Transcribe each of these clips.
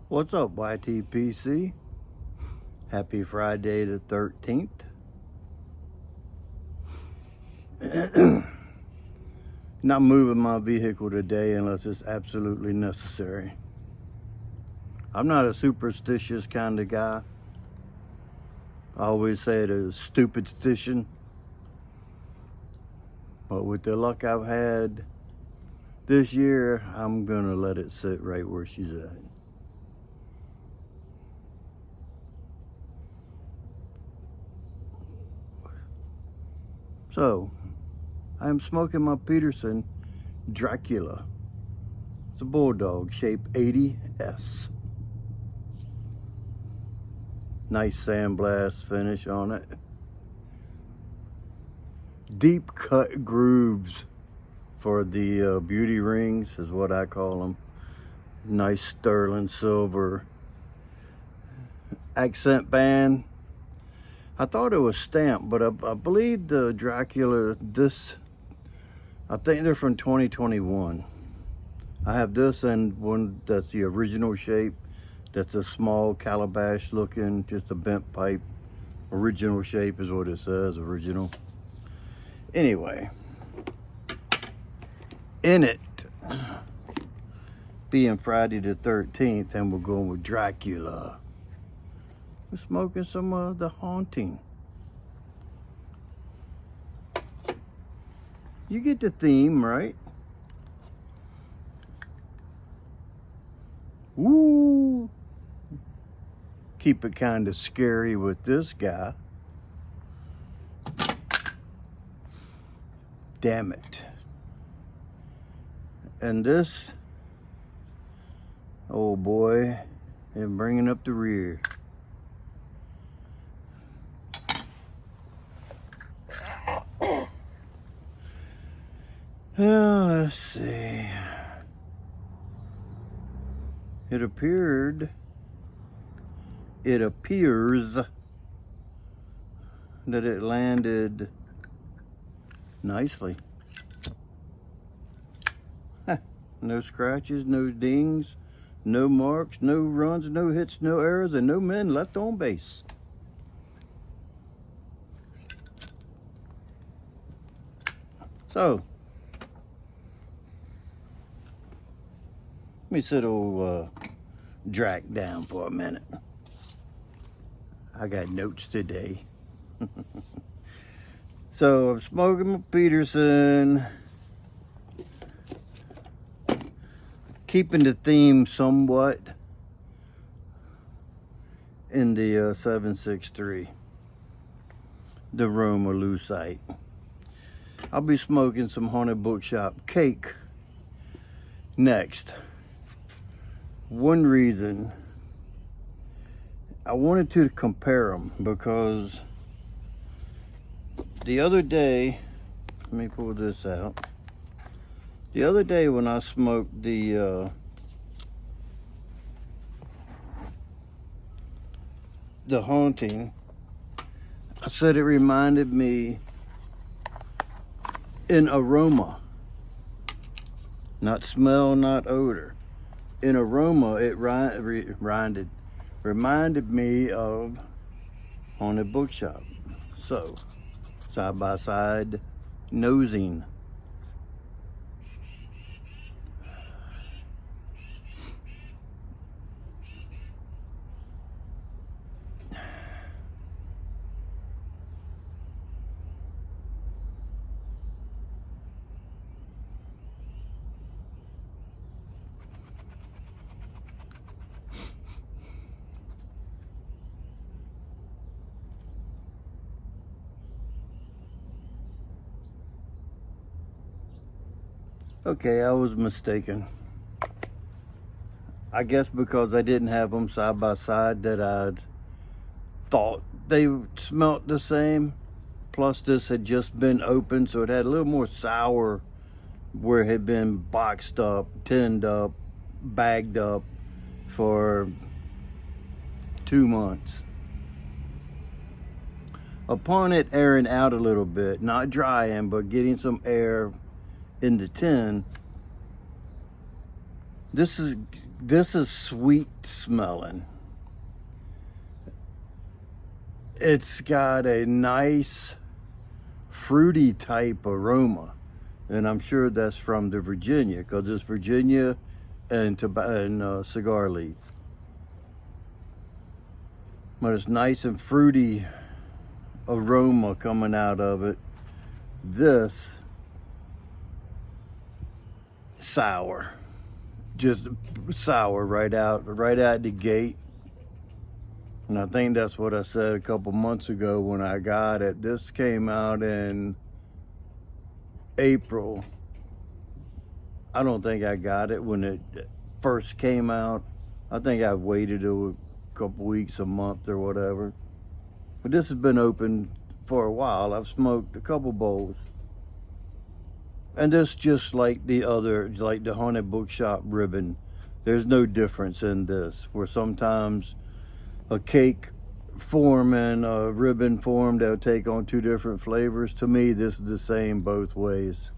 What's up, YTPC? Happy Friday the 13th. Not moving my vehicle today unless it's absolutely necessary. I'm not a superstitious kind of guy. I always say it is stupid-stition. But with the luck I've had this year, I'm gonna let it sit right where she's at. So, I am smoking my Peterson Dracula. It's a bulldog, shape 80S. Nice sandblast finish on it. Deep cut grooves for the beauty rings is what I call them. Nice sterling silver accent band. I thought it was stamped, but I believe the Dracula, I think they're from 2021. I have this and one that's the original shape. That's a small calabash looking, just a bent pipe. Original shape is what it says, original. Anyway, in it, being Friday the 13th, and we're going with Dracula. We're smoking some of The Haunting. You get the theme, right? Ooh. Keep it kind of scary with this guy. Damn it. And this, oh boy, and bringing up the rear. Let's see. It appears that it landed nicely. No scratches, no dings, no marks, no runs, no hits, no errors, and no men left on base. So, let me sit old Drac down for a minute. I got notes today. So I'm smoking my Peterson. Keeping the theme somewhat in the 763. The Roma Lucite. I'll be smoking some Haunted Bookshop cake next. One reason I wanted to compare them because the other day, let me pull this out. The other day when I smoked the Haunting, I said it reminded me in aroma, not smell, not odor. In aroma, it reminded me of Haunted Bookshop. So, side by side nosing. Okay, I was mistaken. I guess because I didn't have them side by side that I thought they smelt the same. Plus this had just been opened, so it had a little more sour where it had been boxed up, tinned up, bagged up for 2 months. Upon it airing out a little bit, not drying, but getting some air in the tin, This is sweet smelling. It's got a nice fruity type aroma, and I'm sure that's from the Virginia, because it's Virginia and cigar leaf. But it's nice and fruity aroma coming out of it. This sour, just sour right out the gate. And I think that's what I said a couple months ago when I got it. This came out in April. I don't think I got it when it first came out. I think I waited a couple weeks, a month or whatever. But this has been open for a while. I've smoked a couple bowls. And this just like the other, like the Haunted Bookshop ribbon. There's no difference in this, where sometimes a cake form and a ribbon form, they'll take on two different flavors. To me, this is the same both ways.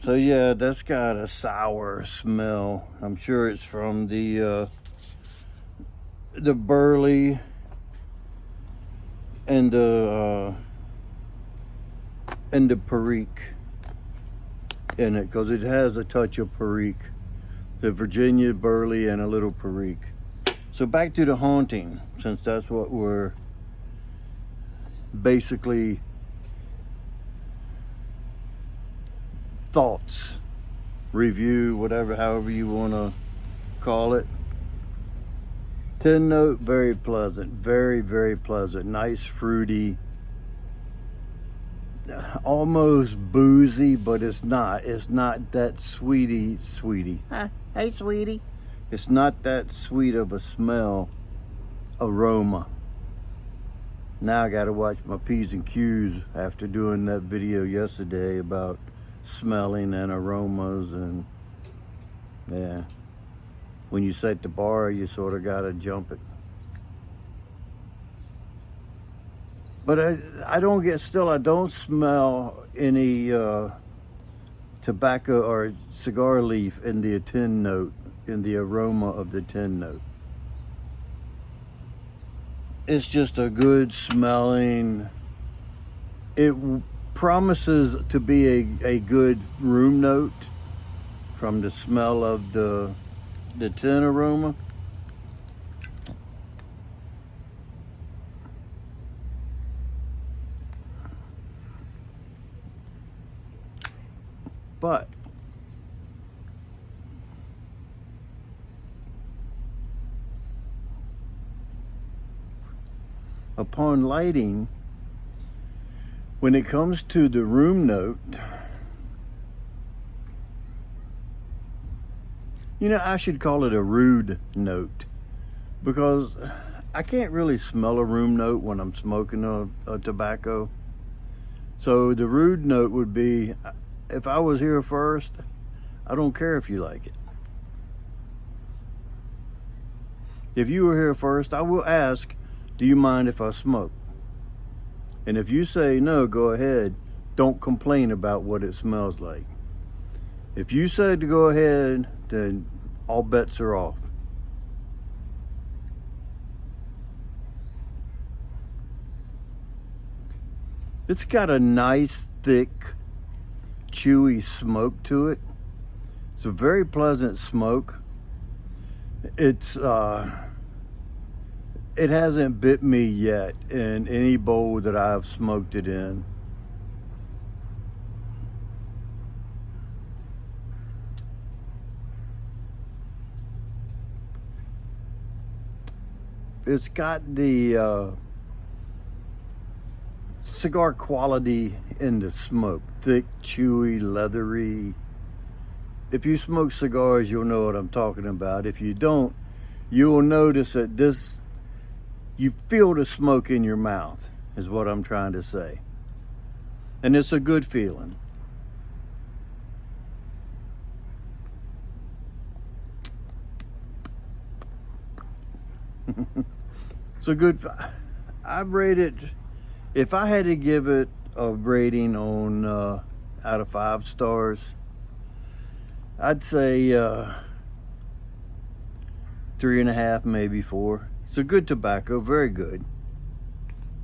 So yeah, that's got a sour smell. I'm sure it's from the burley and the perique in it, because it has a touch of perique. The Virginia burley and a little perique. So back to the haunting, since that's what we're basically thoughts, review, whatever, however you want to call it. 10 note, very pleasant, very, very pleasant, nice fruity, almost boozy, but it's not that sweetie. Hey sweetie. It's not that sweet of a smell, aroma. Now I gotta watch my P's and Q's after doing that video yesterday about smelling and aromas, and yeah. When you set the bar, you sort of gotta jump it. But I don't smell any tobacco or cigar leaf in the 10 note, in the aroma of the 10 note. It's just a good smelling, it promises to be a good room note from the smell of the 10 aroma. But upon lighting, when it comes to the room note, you know, I should call it a rude note, because I can't really smell a room note when I'm smoking a tobacco. So the rude note would be, if I was here first, I don't care if you like it. If you were here first, I will ask, do you mind if I smoke? And if you say no, go ahead. Don't complain about what it smells like. If you said to go ahead, then all bets are off. It's got a nice, thick, chewy smoke to it. It's a very pleasant smoke. It hasn't bit me yet in any bowl that I've smoked it in. It's got the cigar quality in the smoke. Thick, chewy, leathery. If you smoke cigars, you'll know what I'm talking about. If you don't, you'll notice that you feel the smoke in your mouth, is what I'm trying to say. And it's a good feeling. It's a good, I rate it, if I had to give it a rating on out of 5 stars, I'd say 3.5, maybe 4. It's a good tobacco, very good.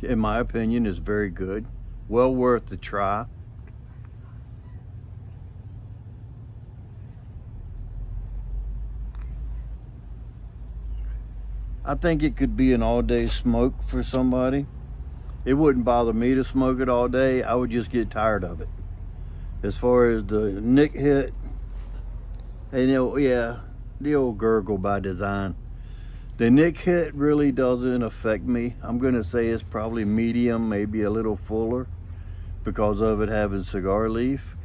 In my opinion, it's very good. Well worth the try. I think it could be an all-day smoke for somebody. It wouldn't bother me to smoke it all day. I would just get tired of it. As far as the nick hit, and yeah, the old gurgle by design. The nick hit really doesn't affect me. I'm gonna say it's probably medium, maybe a little fuller because of it having cigar leaf.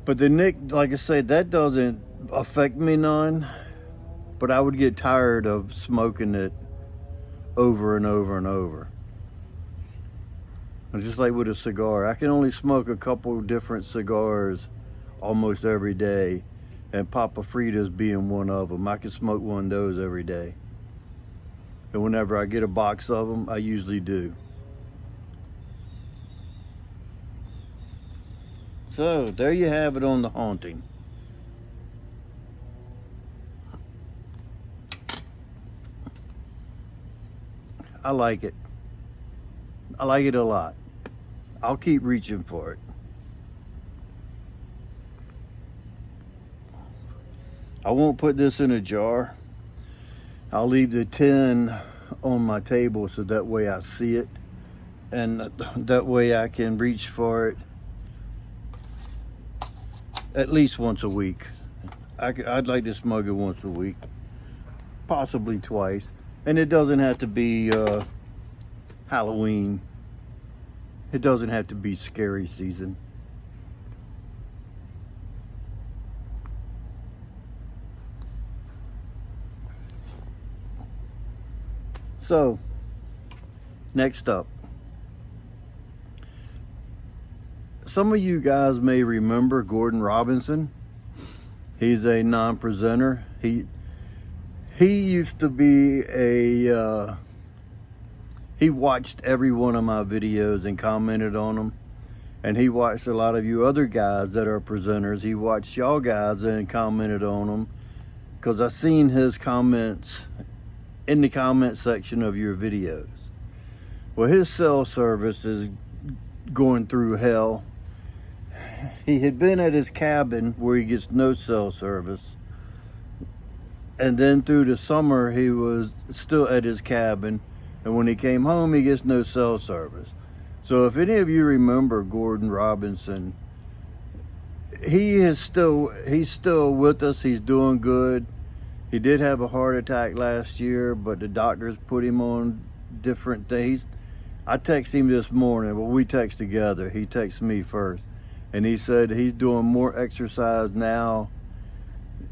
But the nick, like I said, that doesn't affect me none. But I would get tired of smoking it over and over and over. It's just like with a cigar. I can only smoke a couple different cigars almost every day, and Papa Frida's being one of them. I can smoke one of those every day. And whenever I get a box of them, I usually do. So, there you have it on the haunting. I like it. I like it a lot. I'll keep reaching for it. I won't put this in a jar. I'll leave the tin on my table so that way I see it, and that way I can reach for it at least once a week. I'd like to smoke it once a week, possibly twice. And it doesn't have to be Halloween. It doesn't have to be scary season. So, next up. Some of you guys may remember Gordon Robinson. He's a non-presenter. He used to be he watched every one of my videos and commented on them. And he watched a lot of you other guys that are presenters. He watched y'all guys and commented on them. Because I seen his comments in the comment section of your videos. Well, his cell service is going through hell. He had been at his cabin where he gets no cell service. And then through the summer, he was still at his cabin. And when he came home, he gets no cell service. So if any of you remember Gordon Robinson, he's still with us. He's doing good. He did have a heart attack last year, but the doctors put him on different things. I texted him this morning, but we text together. He texted me first. And he said he's doing more exercise now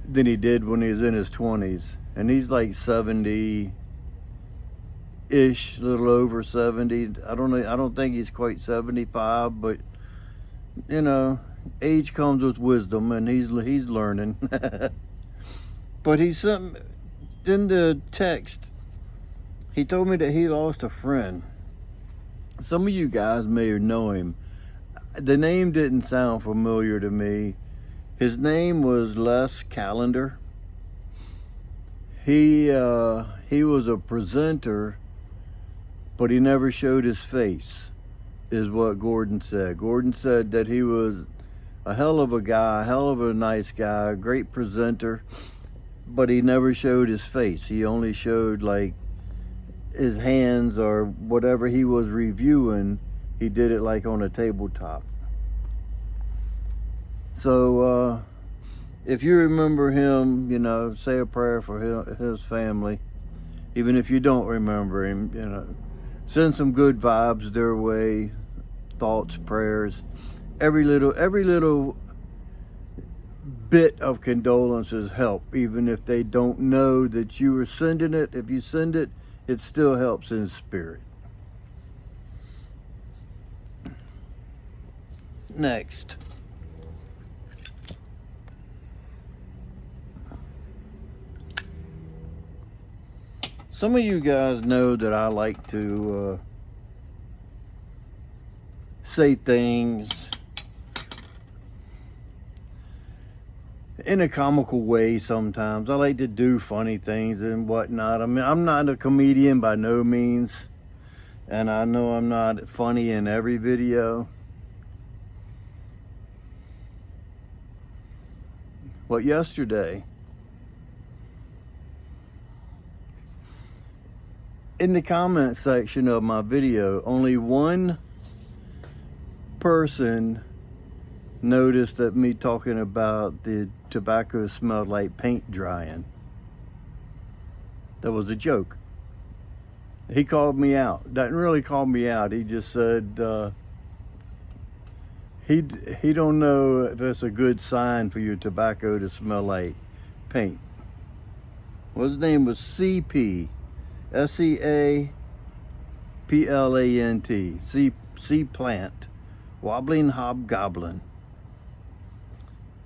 than he did when he was in his 20s. And he's like 70-ish, a little over 70. I don't think he's quite 75, but you know, age comes with wisdom, and he's learning. But he sent in the text, he told me that he lost a friend. Some of you guys may know him. The name didn't sound familiar to me. His name was Les Callender. He was a presenter, but he never showed his face, is what Gordon said. Gordon said that he was a hell of a guy, a hell of a nice guy, a great presenter, but he never showed his face. He only showed like his hands or whatever he was reviewing. He did it like on a tabletop. So if you remember him, you know, say a prayer for his family. Even if you don't remember him, you know, send some good vibes their way, thoughts, prayers. Every little bit of condolences help, even if they don't know that you are sending it. If you send it, it still helps in spirit. Next. Some of you guys know that I like to say things in a comical way sometimes. I like to do funny things and whatnot. I mean, I'm not a comedian by no means, and I know I'm not funny in every video. But yesterday, in the comment section of my video, only one person noticed that me talking about the tobacco smelled like paint drying. That was a joke. He called me out. Didn't really call me out. He just said he don't know if it's a good sign for your tobacco to smell like paint. Well, his name was CP. SEAPLANT. C plant. Wobbling Hobgoblin.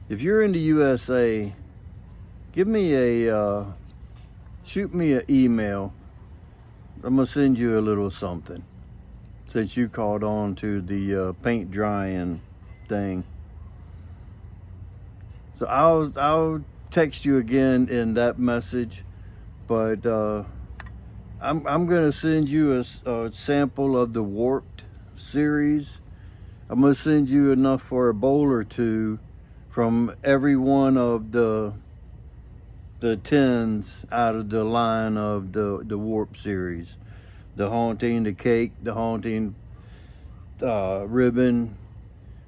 If you're in the USA, give me shoot me an email. I'm gonna send you a little something, since you called on to the paint drying thing. So I'll text you again in that message, but I'm gonna send you a sample of the Warped series. I'm gonna send you enough for a bowl or two from every one of the tins out of the line of the Warp series. The Haunting, the Cake, the Haunting, Ribbon,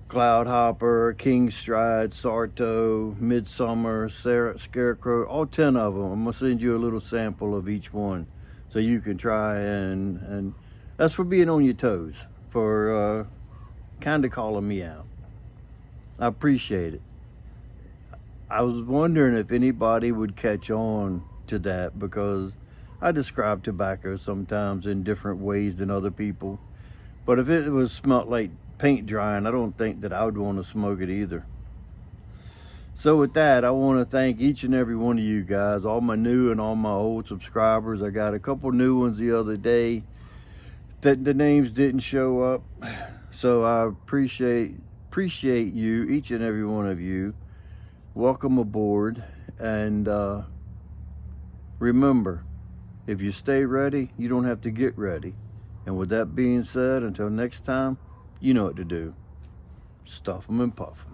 Cloudhopper, King's Stride, Sarto, Midsummer, Scarecrow, all 10 of them. I'm gonna send you a little sample of each one so you can try, and that's for being on your toes, for kind of calling me out. I appreciate it. I was wondering if anybody would catch on to that, because I describe tobacco sometimes in different ways than other people. But if it was smelled like paint drying, I don't think that I would want to smoke it either. So with that, I want to thank each and every one of you guys, all my new and all my old subscribers. I got a couple new ones the other day that the names didn't show up. So I appreciate you, each and every one of you. Welcome aboard, and remember, if you stay ready, you don't have to get ready. And with that being said, until next time, you know what to do. Stuff 'em and puff 'em.